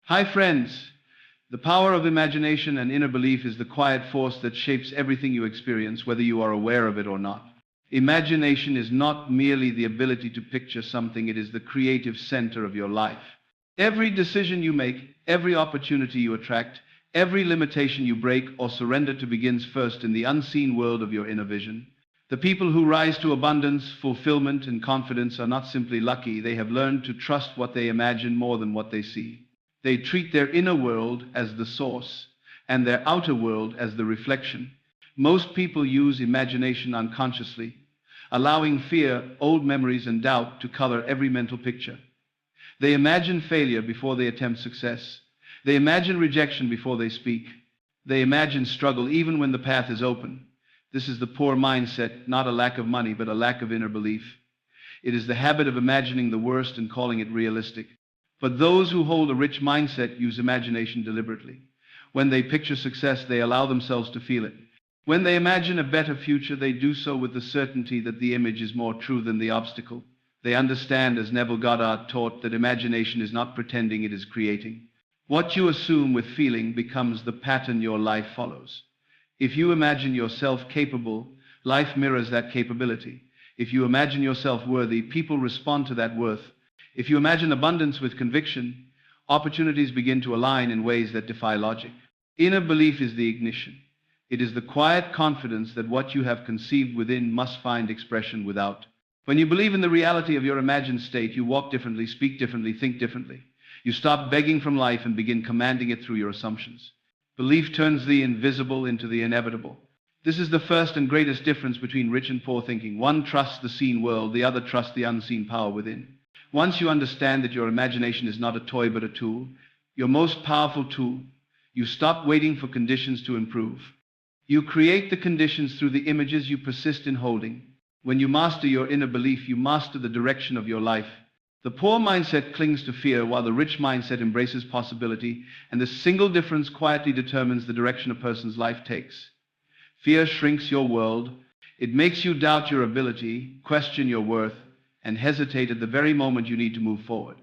Hi friends! The power of imagination and inner belief is the quiet force that shapes everything you experience, whether you are aware of it or not. Imagination is not merely the ability to picture something, it is the creative center of your life. Every decision you make, every opportunity you attract, every limitation you break or surrender to begins first in the unseen world of your inner vision. The people who rise to abundance, fulfillment, and confidence are not simply lucky, they have learned to trust what they imagine more than what they see. They treat their inner world as the source and their outer world as the reflection. Most people use imagination unconsciously, allowing fear, old memories, and doubt to color every mental picture. They imagine failure before they attempt success. They imagine rejection before they speak. They imagine struggle even when the path is open. This is the poor mindset, not a lack of money, but a lack of inner belief. It is the habit of imagining the worst and calling it realistic. But those who hold a rich mindset use imagination deliberately. When they picture success, they allow themselves to feel it. When they imagine a better future, they do so with the certainty that the image is more true than the obstacle. They understand, as Neville Goddard taught, that imagination is not pretending, it is creating. What you assume with feeling becomes the pattern your life follows. If you imagine yourself capable, life mirrors that capability. If you imagine yourself worthy, people respond to that worth. If you imagine abundance with conviction, opportunities begin to align in ways that defy logic. Inner belief is the ignition. It is the quiet confidence that what you have conceived within must find expression without. When you believe in the reality of your imagined state, you walk differently, speak differently, think differently. You stop begging from life and begin commanding it through your assumptions. Belief turns the invisible into the inevitable. This is the first and greatest difference between rich and poor thinking. One trusts the seen world, the other trusts the unseen power within. Once you understand that your imagination is not a toy but a tool, your most powerful tool, you stop waiting for conditions to improve. You create the conditions through the images you persist in holding. When you master your inner belief, you master the direction of your life. The poor mindset clings to fear while the rich mindset embraces possibility, and this single difference quietly determines the direction a person's life takes. Fear shrinks your world. It makes you doubt your ability, question your worth, and hesitate at the very moment you need to move forward.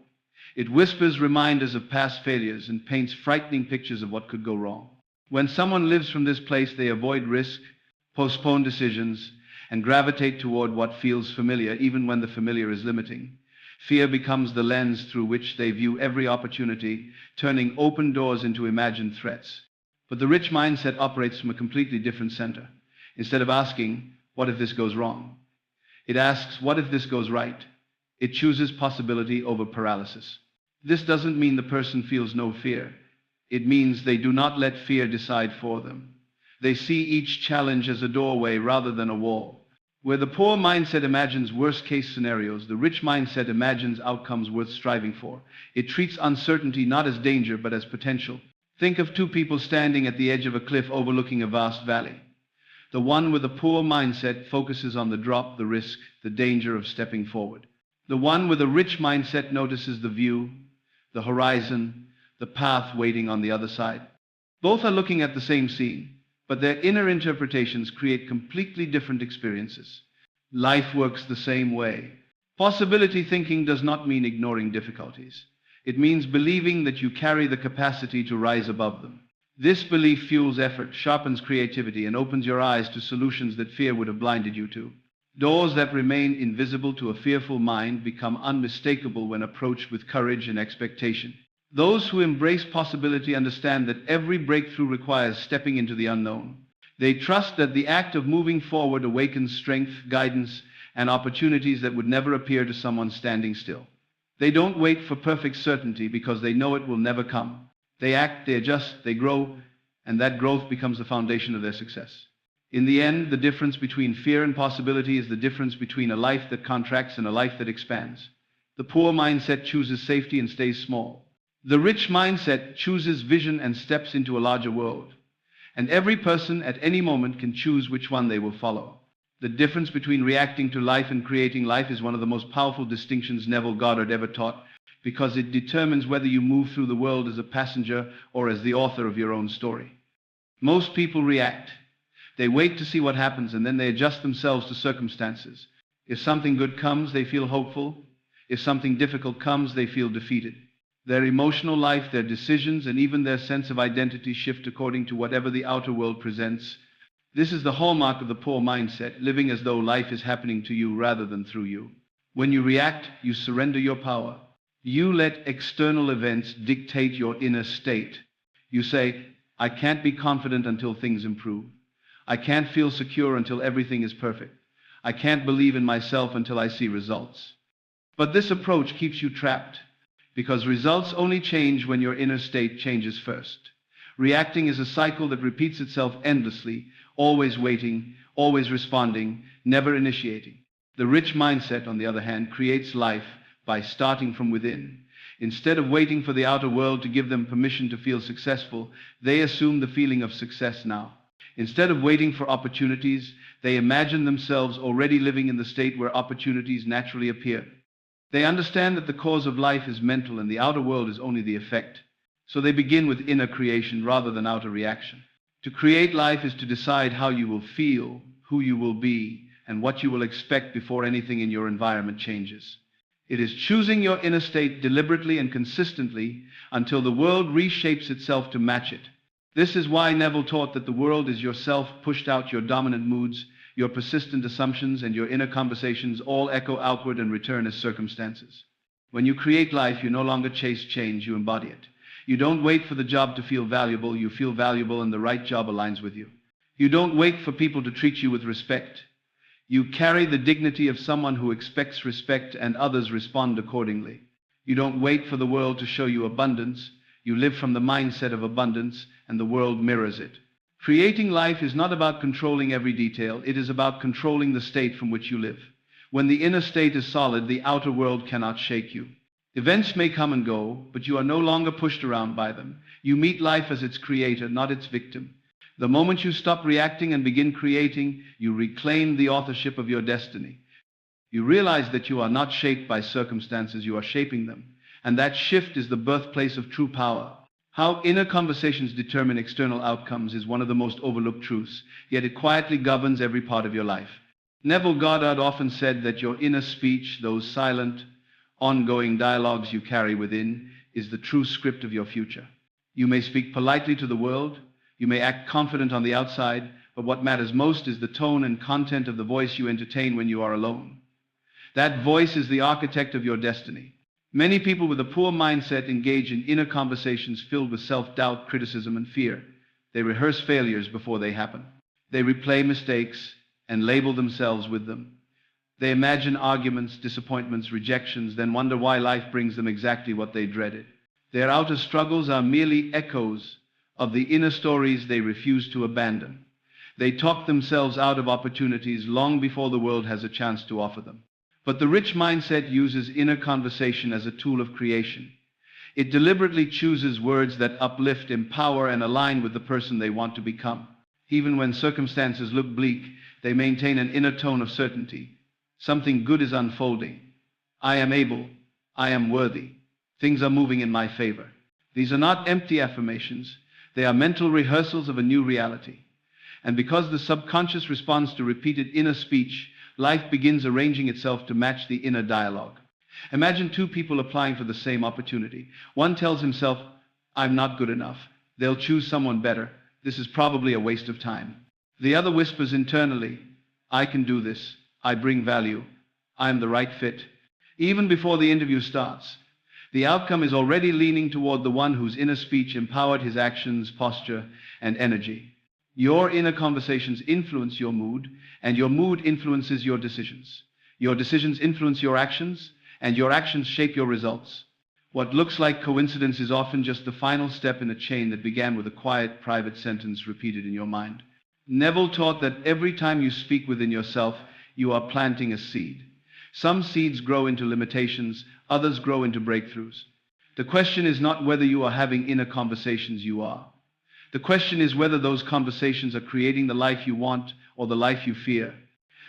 It whispers reminders of past failures and paints frightening pictures of what could go wrong. When someone lives from this place, they avoid risk, postpone decisions, and gravitate toward what feels familiar, even when the familiar is limiting. Fear becomes the lens through which they view every opportunity, turning open doors into imagined threats. But the rich mindset operates from a completely different center. Instead of asking, "What if this goes wrong?" it asks, "What if this goes right?" It chooses possibility over paralysis. This doesn't mean the person feels no fear. It means they do not let fear decide for them. They see each challenge as a doorway rather than a wall. Where the poor mindset imagines worst-case scenarios, the rich mindset imagines outcomes worth striving for. It treats uncertainty not as danger but as potential. Think of two people standing at the edge of a cliff overlooking a vast valley. The one with a poor mindset focuses on the drop, the risk, the danger of stepping forward. The one with a rich mindset notices the view, the horizon, the path waiting on the other side. Both are looking at the same scene, but their inner interpretations create completely different experiences. Life works the same way. Possibility thinking does not mean ignoring difficulties. It means believing that you carry the capacity to rise above them. This belief fuels effort, sharpens creativity, and opens your eyes to solutions that fear would have blinded you to. Doors that remain invisible to a fearful mind become unmistakable when approached with courage and expectation. Those who embrace possibility understand that every breakthrough requires stepping into the unknown. They trust that the act of moving forward awakens strength, guidance, and opportunities that would never appear to someone standing still. They don't wait for perfect certainty because they know it will never come. They act, they adjust, they grow, and that growth becomes the foundation of their success. In the end, the difference between fear and possibility is the difference between a life that contracts and a life that expands. The poor mindset chooses safety and stays small. The rich mindset chooses vision and steps into a larger world. And every person at any moment can choose which one they will follow. The difference between reacting to life and creating life is one of the most powerful distinctions Neville Goddard ever taught, because it determines whether you move through the world as a passenger or as the author of your own story. Most people react. They wait to see what happens and then they adjust themselves to circumstances. If something good comes, they feel hopeful. If something difficult comes, they feel defeated. Their emotional life, their decisions, and even their sense of identity shift according to whatever the outer world presents. This is the hallmark of the poor mindset, living as though life is happening to you rather than through you. When you react, you surrender your power. You let external events dictate your inner state. You say, I can't be confident until things improve. I can't feel secure until everything is perfect. I can't believe in myself until I see results. But this approach keeps you trapped, because results only change when your inner state changes first. Reacting is a cycle that repeats itself endlessly, always waiting, always responding, never initiating. The rich mindset, on the other hand, creates life by starting from within. Instead of waiting for the outer world to give them permission to feel successful, they assume the feeling of success now. Instead of waiting for opportunities, they imagine themselves already living in the state where opportunities naturally appear. They understand that the cause of life is mental and the outer world is only the effect. So they begin with inner creation rather than outer reaction. To create life is to decide how you will feel, who you will be, and what you will expect before anything in your environment changes. It is choosing your inner state deliberately and consistently until the world reshapes itself to match it. This is why Neville taught that the world is yourself pushed out. Your dominant moods, your persistent assumptions, and your inner conversations all echo outward and return as circumstances. When you create life, you no longer chase change, you embody it. You don't wait for the job to feel valuable, you feel valuable and the right job aligns with you. You don't wait for people to treat you with respect. You carry the dignity of someone who expects respect and others respond accordingly. You don't wait for the world to show you abundance. You live from the mindset of abundance and the world mirrors it. Creating life is not about controlling every detail, it is about controlling the state from which you live. When the inner state is solid, the outer world cannot shake you. Events may come and go, but you are no longer pushed around by them. You meet life as its creator, not its victim. The moment you stop reacting and begin creating, you reclaim the authorship of your destiny. You realize that you are not shaped by circumstances, you are shaping them. And that shift is the birthplace of true power. How inner conversations determine external outcomes is one of the most overlooked truths, yet it quietly governs every part of your life. Neville Goddard often said that your inner speech, those silent, ongoing dialogues you carry within, is the true script of your future. You may speak politely to the world, you may act confident on the outside, but what matters most is the tone and content of the voice you entertain when you are alone. That voice is the architect of your destiny. Many people with a poor mindset engage in inner conversations filled with self-doubt, criticism, and fear. They rehearse failures before they happen. They replay mistakes and label themselves with them. They imagine arguments, disappointments, rejections, then wonder why life brings them exactly what they dreaded. Their outer struggles are merely echoes of the inner stories they refuse to abandon. They talk themselves out of opportunities long before the world has a chance to offer them. But the rich mindset uses inner conversation as a tool of creation. It deliberately chooses words that uplift, empower, and align with the person they want to become. Even when circumstances look bleak, they maintain an inner tone of certainty. Something good is unfolding. I am able. I am worthy. Things are moving in my favor. These are not empty affirmations. They are mental rehearsals of a new reality. And because the subconscious responds to repeated inner speech, life begins arranging itself to match the inner dialogue. Imagine two people applying for the same opportunity. One tells himself, I'm not good enough. They'll choose someone better. This is probably a waste of time. The other whispers internally, I can do this. I bring value. I'm the right fit. Even before the interview starts, the outcome is already leaning toward the one whose inner speech empowered his actions, posture, and energy. Your inner conversations influence your mood, and your mood influences your decisions. Your decisions influence your actions, and your actions shape your results. What looks like coincidence is often just the final step in a chain that began with a quiet, private sentence repeated in your mind. Neville taught that every time you speak within yourself, you are planting a seed. Some seeds grow into limitations, others grow into breakthroughs. The question is not whether you are having inner conversations, you are. The question is whether those conversations are creating the life you want or the life you fear.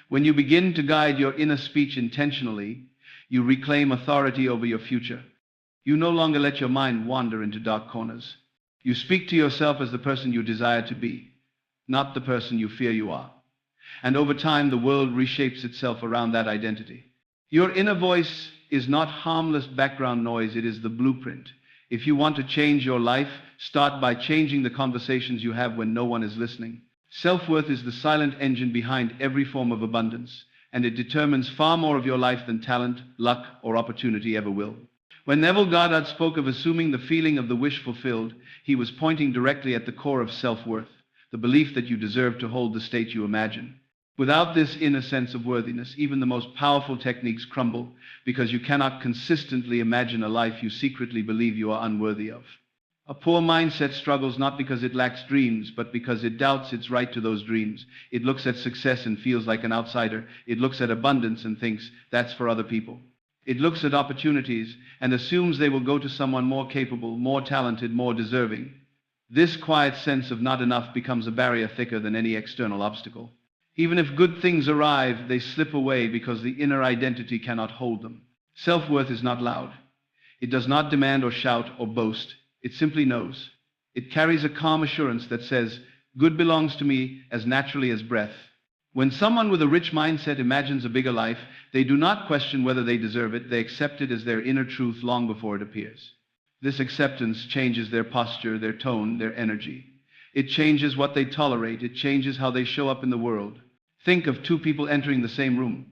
When you begin to guide your inner speech intentionally, you reclaim authority over your future. You no longer let your mind wander into dark corners. You speak to yourself as the person you desire to be, not the person you fear you are. And over time, the world reshapes itself around that identity. Your inner voice is not harmless background noise, it is the blueprint. If you want to change your life, start by changing the conversations you have when no one is listening. Self-worth is the silent engine behind every form of abundance, and it determines far more of your life than talent, luck, or opportunity ever will. When Neville Goddard spoke of assuming the feeling of the wish fulfilled, he was pointing directly at the core of self-worth, the belief that you deserve to hold the state you imagine. Without this inner sense of worthiness, even the most powerful techniques crumble, because you cannot consistently imagine a life you secretly believe you are unworthy of. A poor mindset struggles not because it lacks dreams, but because it doubts its right to those dreams. It looks at success and feels like an outsider. It looks at abundance and thinks that's for other people. It looks at opportunities and assumes they will go to someone more capable, more talented, more deserving. This quiet sense of not enough becomes a barrier thicker than any external obstacle. Even if good things arrive, they slip away because the inner identity cannot hold them. Self-worth is not loud. It does not demand or shout or boast. It simply knows. It carries a calm assurance that says, good belongs to me as naturally as breath. When someone with a rich mindset imagines a bigger life, they do not question whether they deserve it. They accept it as their inner truth long before it appears. This acceptance changes their posture, their tone, their energy. It changes what they tolerate. It changes how they show up in the world. Think of two people entering the same room.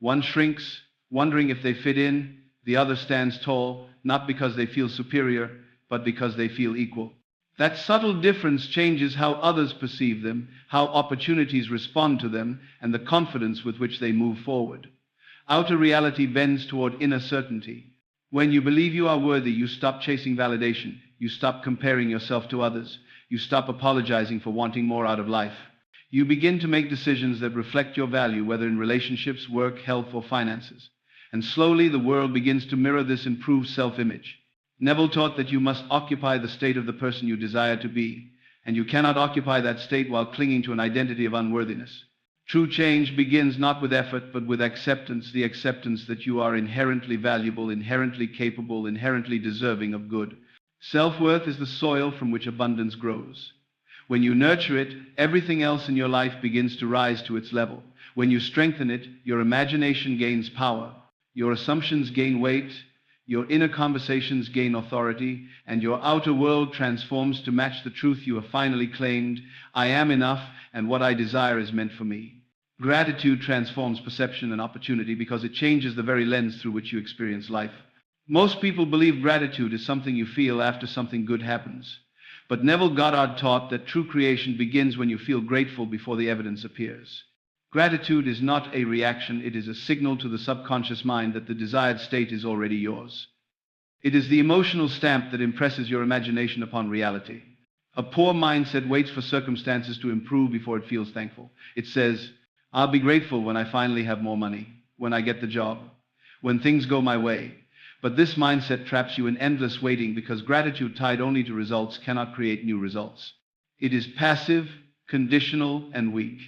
One shrinks, wondering if they fit in. The other stands tall, not because they feel superior, but because they feel equal. That subtle difference changes how others perceive them, how opportunities respond to them, and the confidence with which they move forward. Outer reality bends toward inner certainty. When you believe you are worthy, you stop chasing validation. You stop comparing yourself to others. You stop apologizing for wanting more out of life. You begin to make decisions that reflect your value, whether in relationships, work, health, or finances. And slowly the world begins to mirror this improved self-image. Neville taught that you must occupy the state of the person you desire to be, and you cannot occupy that state while clinging to an identity of unworthiness. True change begins not with effort, but with acceptance, the acceptance that you are inherently valuable, inherently capable, inherently deserving of good. Self-worth is the soil from which abundance grows. When you nurture it, everything else in your life begins to rise to its level. When you strengthen it, your imagination gains power, your assumptions gain weight, your inner conversations gain authority, and your outer world transforms to match the truth you have finally claimed. I am enough, and what I desire is meant for me. Gratitude transforms perception and opportunity because it changes the very lens through which you experience life. Most people believe gratitude is something you feel after something good happens. But Neville Goddard taught that true creation begins when you feel grateful before the evidence appears. Gratitude is not a reaction, it is a signal to the subconscious mind that the desired state is already yours. It is the emotional stamp that impresses your imagination upon reality. A poor mindset waits for circumstances to improve before it feels thankful. It says, I'll be grateful when I finally have more money, when I get the job, when things go my way. But this mindset traps you in endless waiting because gratitude tied only to results cannot create new results. It is passive, conditional, and weak.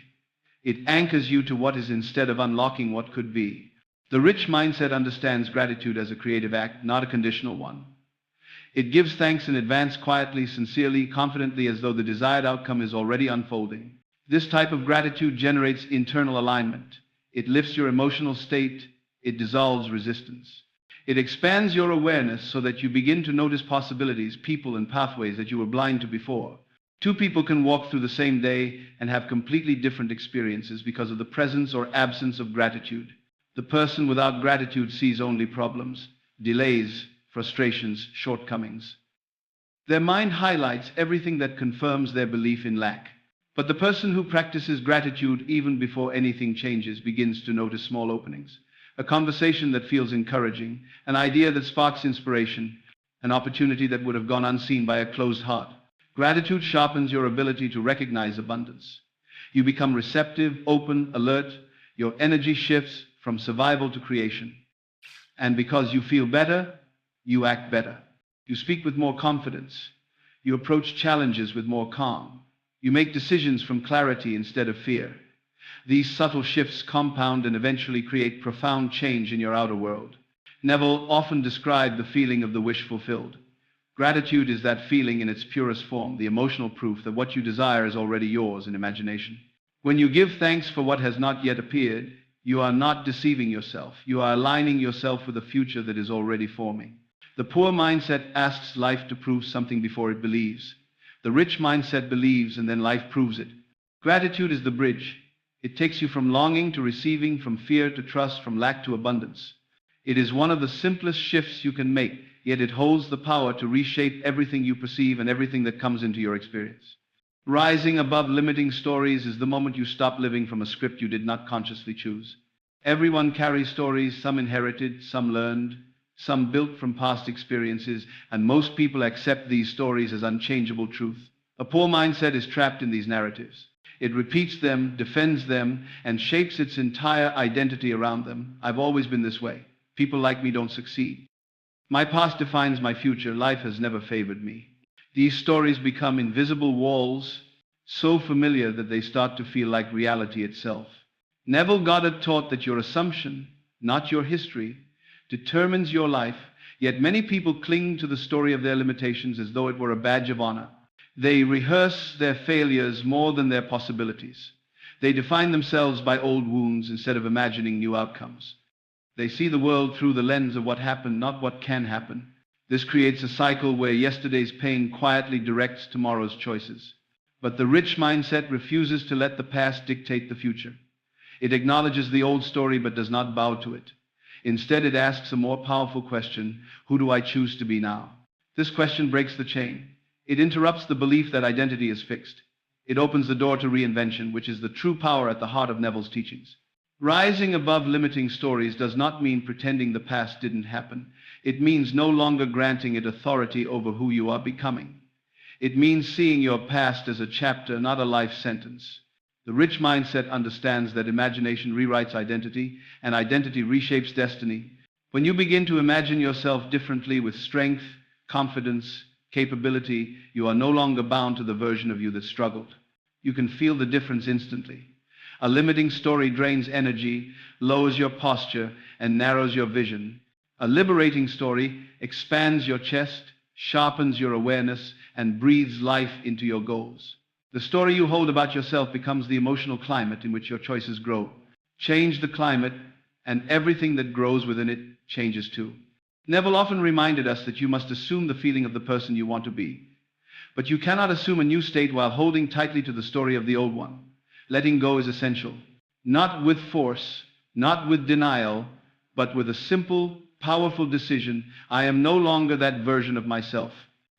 It anchors you to what is instead of unlocking what could be. The rich mindset understands gratitude as a creative act, not a conditional one. It gives thanks in advance quietly, sincerely, confidently, as though the desired outcome is already unfolding. This type of gratitude generates internal alignment. It lifts your emotional state. It dissolves resistance. It expands your awareness so that you begin to notice possibilities, people, and pathways that you were blind to before. Two people can walk through the same day and have completely different experiences because of the presence or absence of gratitude. The person without gratitude sees only problems, delays, frustrations, shortcomings. Their mind highlights everything that confirms their belief in lack. But the person who practices gratitude even before anything changes begins to notice small openings. A conversation that feels encouraging, an idea that sparks inspiration, an opportunity that would have gone unseen by a closed heart. Gratitude sharpens your ability to recognize abundance. You become receptive, open, alert. Your energy shifts from survival to creation. And because you feel better, you act better. You speak with more confidence. You approach challenges with more calm. You make decisions from clarity instead of fear. These subtle shifts compound and eventually create profound change in your outer world. Neville often described the feeling of the wish fulfilled. Gratitude is that feeling in its purest form, the emotional proof that what you desire is already yours in imagination. When you give thanks for what has not yet appeared, you are not deceiving yourself. You are aligning yourself with a future that is already forming. The poor mindset asks life to prove something before it believes. The rich mindset believes and then life proves it. Gratitude is the bridge. It takes you from longing to receiving, from fear to trust, from lack to abundance. It is one of the simplest shifts you can make, yet it holds the power to reshape everything you perceive and everything that comes into your experience. Rising above limiting stories is the moment you stop living from a script you did not consciously choose. Everyone carries stories, some inherited, some learned, some built from past experiences, and most people accept these stories as unchangeable truth. A poor mindset is trapped in these narratives. It repeats them, defends them, and shapes its entire identity around them. I've always been this way. People like me don't succeed. My past defines my future. Life has never favored me. These stories become invisible walls, so familiar that they start to feel like reality itself. Neville Goddard taught that your assumption, not your history, determines your life, yet many people cling to the story of their limitations as though it were a badge of honor. They rehearse their failures more than their possibilities. They define themselves by old wounds instead of imagining new outcomes. They see the world through the lens of what happened, not what can happen. This creates a cycle where yesterday's pain quietly directs tomorrow's choices. But the rich mindset refuses to let the past dictate the future. It acknowledges the old story but does not bow to it. Instead, it asks a more powerful question: who do I choose to be now? This question breaks the chain. It interrupts the belief that identity is fixed. It opens the door to reinvention, which is the true power at the heart of Neville's teachings. Rising above limiting stories does not mean pretending the past didn't happen. It means no longer granting it authority over who you are becoming. It means seeing your past as a chapter, not a life sentence. The rich mindset understands that imagination rewrites identity, and identity reshapes destiny. When you begin to imagine yourself differently, with strength, confidence, capability, you are no longer bound to the version of you that struggled. You can feel the difference instantly. A limiting story drains energy, lowers your posture, and narrows your vision. A liberating story expands your chest, sharpens your awareness, and breathes life into your goals. The story you hold about yourself becomes the emotional climate in which your choices grow. Change the climate, and everything that grows within it changes too. Neville often reminded us that you must assume the feeling of the person you want to be. But you cannot assume a new state while holding tightly to the story of the old one. Letting go is essential. Not with force, not with denial, but with a simple, powerful decision: I am no longer that version of myself.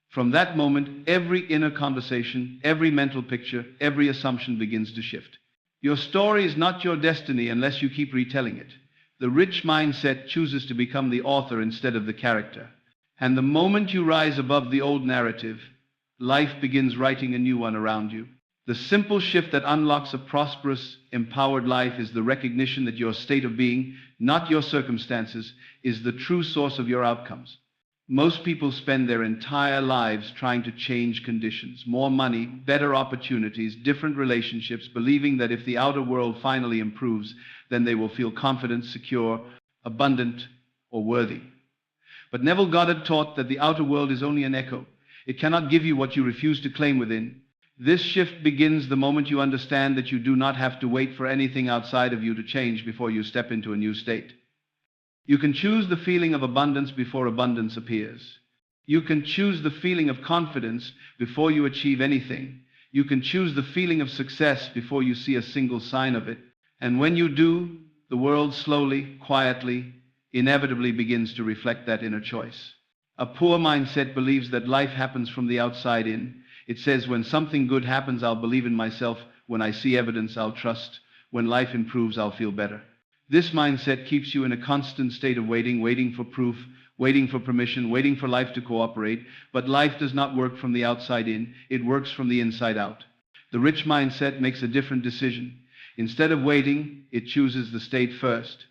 From that moment, every inner conversation, every mental picture, every assumption begins to shift. Your story is not your destiny unless you keep retelling it. The rich mindset chooses to become the author instead of the character. And the moment you rise above the old narrative, life begins writing a new one around you. The simple shift that unlocks a prosperous, empowered life is the recognition that your state of being, not your circumstances, is the true source of your outcomes. Most people spend their entire lives trying to change conditions: more money, better opportunities, different relationships, believing that if the outer world finally improves, then they will feel confident, secure, abundant, or worthy. But Neville Goddard taught that the outer world is only an echo. It cannot give you what you refuse to claim within. This shift begins the moment you understand that you do not have to wait for anything outside of you to change before you step into a new state. You can choose the feeling of abundance before abundance appears. You can choose the feeling of confidence before you achieve anything. You can choose the feeling of success before you see a single sign of it. And when you do, the world slowly, quietly, inevitably begins to reflect that inner choice. A poor mindset believes that life happens from the outside in. It says, when something good happens, I'll believe in myself. When I see evidence, I'll trust. When life improves, I'll feel better. This mindset keeps you in a constant state of waiting for proof, waiting for permission, waiting for life to cooperate. But life does not work from the outside in. It works from the inside out. The rich mindset makes a different decision. Instead of waiting, it chooses the state first.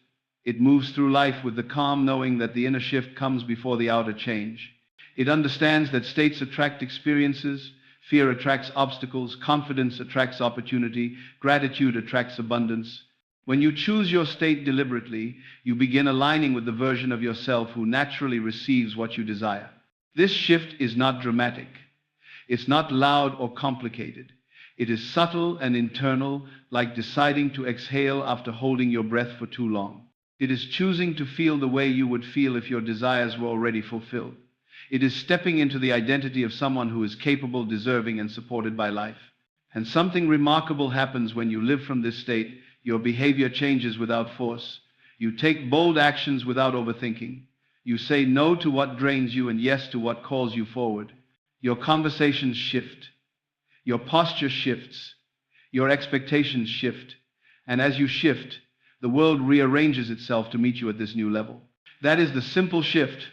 It moves through life with the calm knowing that the inner shift comes before the outer change. It understands that states attract experiences, fear attracts obstacles, confidence attracts opportunity, gratitude attracts abundance. When you choose your state deliberately, you begin aligning with the version of yourself who naturally receives what you desire. This shift is not dramatic. It's not loud or complicated. It is subtle and internal, like deciding to exhale after holding your breath for too long. It is choosing to feel the way you would feel if your desires were already fulfilled. It is stepping into the identity of someone who is capable, deserving, and supported by life. And something remarkable happens when you live from this state. Your behavior changes without force. You take bold actions without overthinking. You say no to what drains you and yes to what calls you forward. Your conversations shift. Your posture shifts. Your expectations shift. And as you shift, the world rearranges itself to meet you at this new level. That is the simple shift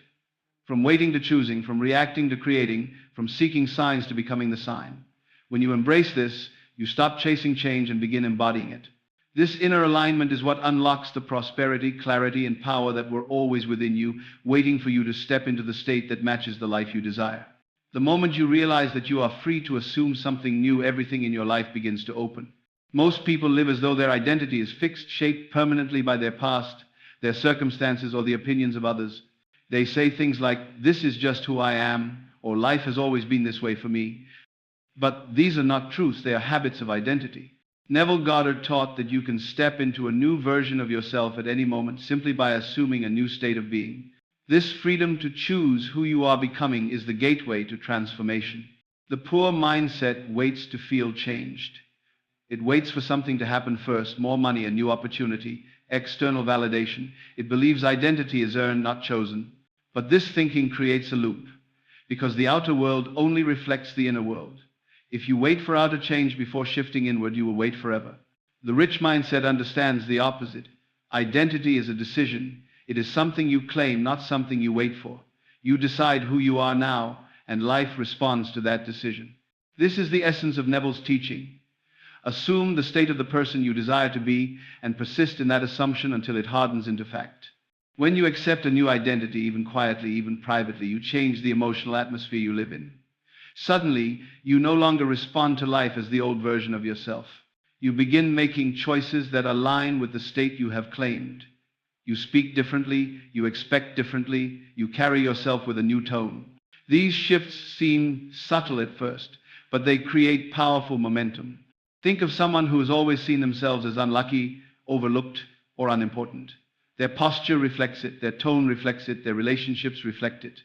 from waiting to choosing, from reacting to creating, from seeking signs to becoming the sign. When you embrace this, you stop chasing change and begin embodying it. This inner alignment is what unlocks the prosperity, clarity, and power that were always within you, waiting for you to step into the state that matches the life you desire. The moment you realize that you are free to assume something new, everything in your life begins to open. Most people live as though their identity is fixed, shaped permanently by their past, their circumstances, or the opinions of others. They say things like, "This is just who I am," or "Life has always been this way for me." But these are not truths, they are habits of identity. Neville Goddard taught that you can step into a new version of yourself at any moment simply by assuming a new state of being. This freedom to choose who you are becoming is the gateway to transformation. The poor mindset waits to feel changed. It waits for something to happen first: more money, a new opportunity, external validation. It believes identity is earned, not chosen. But this thinking creates a loop, because the outer world only reflects the inner world. If you wait for outer change before shifting inward, you will wait forever. The rich mindset understands the opposite. Identity is a decision. It is something you claim, not something you wait for. You decide who you are now, and life responds to that decision. This is the essence of Neville's teaching. Assume the state of the person you desire to be, and persist in that assumption until it hardens into fact. When you accept a new identity, even quietly, even privately, you change the emotional atmosphere you live in. Suddenly, you no longer respond to life as the old version of yourself. You begin making choices that align with the state you have claimed. You speak differently, you expect differently, you carry yourself with a new tone. These shifts seem subtle at first, but they create powerful momentum. Think of someone who has always seen themselves as unlucky, overlooked, or unimportant. Their posture reflects it, their tone reflects it, their relationships reflect it.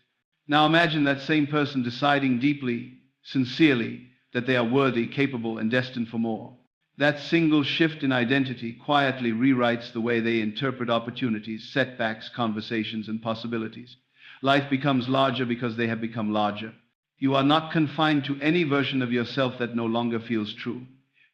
Now imagine that same person deciding deeply, sincerely, that they are worthy, capable, and destined for more. That single shift in identity quietly rewrites the way they interpret opportunities, setbacks, conversations, and possibilities. Life becomes larger because they have become larger. You are not confined to any version of yourself that no longer feels true.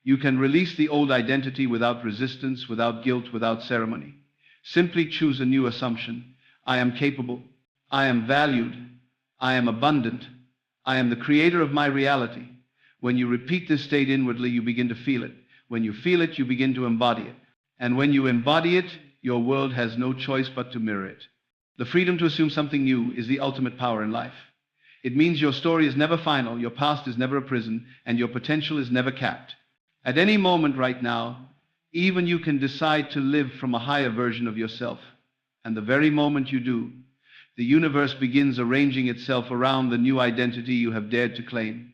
You can release the old identity without resistance, without guilt, without ceremony. Simply choose a new assumption. I am capable. I am valued. I am abundant. I am the creator of my reality. When you repeat this state inwardly, you begin to feel it. When you feel it, you begin to embody it. And when you embody it, your world has no choice but to mirror it. The freedom to assume something new is the ultimate power in life. It means your story is never final, your past is never a prison, and your potential is never capped. At any moment right now, even you can decide to live from a higher version of yourself. And the very moment you do, the universe begins arranging itself around the new identity you have dared to claim.